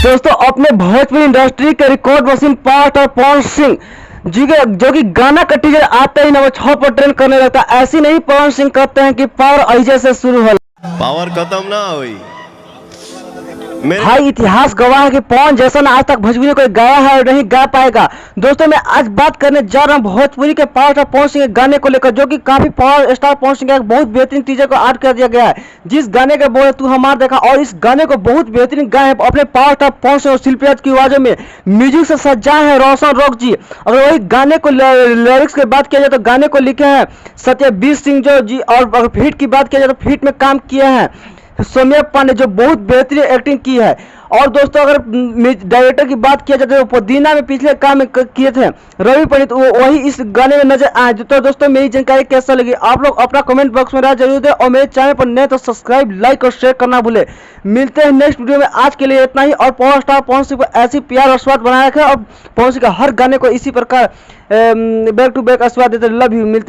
दोस्तों अपने भोजपुरी इंडस्ट्री के record machine power star Pawan Singh ji के जो कि गाना का टीजर आते ही नंबर 6 पर ट्रेंड करने लगता है। ऐसे नहीं पवन सिंह कहते हैं कि पावर ऐसे से शुरू हो, पावर खत्म ना हुई। भाई इतिहास गवाह है कि पवन जैसा ना आज तक भोजपुरी कोई गाया है और नहीं गा पाएगा। दोस्तों मैं आज बात करने जा रहा हूं भोजपुरी के पावर स्टार पवन सिंह के गाने को लेकर, जो कि काफी पावर स्टार पवन सिंह का एक बहुत बेहतरीन टीजर को ऐड कर दिया गया है, जिस गाने के बोल तू हमार देखा। और इस गाने को बहुत बेहतरीन गाए हैं अपने पावर स्टार पवन सिंह और शिल्पी राज की आवाजों में, म्यूजिक से सजाए हैं रोशन रॉक जी। अगर वही गाने को लिरिक्स की बात किया जाए तो गाने को लिखे हैं सत्यवीर सिंह जो जी, और अगर फीट की बात किया जाए तो फीट में काम किए हैं सौम्या पांडे जो बहुत बेहतरीन एक्टिंग की है। और दोस्तों अगर डायरेक्टर की बात किया जाए तो पुदीना में पिछले काम किए थे रवि पंडित, वही इस गाने में नजर आए। तो दोस्तों मेरी जानकारी कैसा लगी आप लोग अपना कमेंट बॉक्स में राय जरूर दें, और मेरे चैनल पर नए तो सब्सक्राइब लाइक और शेयर करना भूले। मिलते हैं नेक्स्ट वीडियो में, आज के लिए इतना ही। और पावर स्टार पवन सिंह को ऐसी प्यार और स्वाद बनाए रखें और पवन सिंह का हर गाने को इसी प्रकार बैक टू बैक आशीर्वाद देते। Love you. मिलते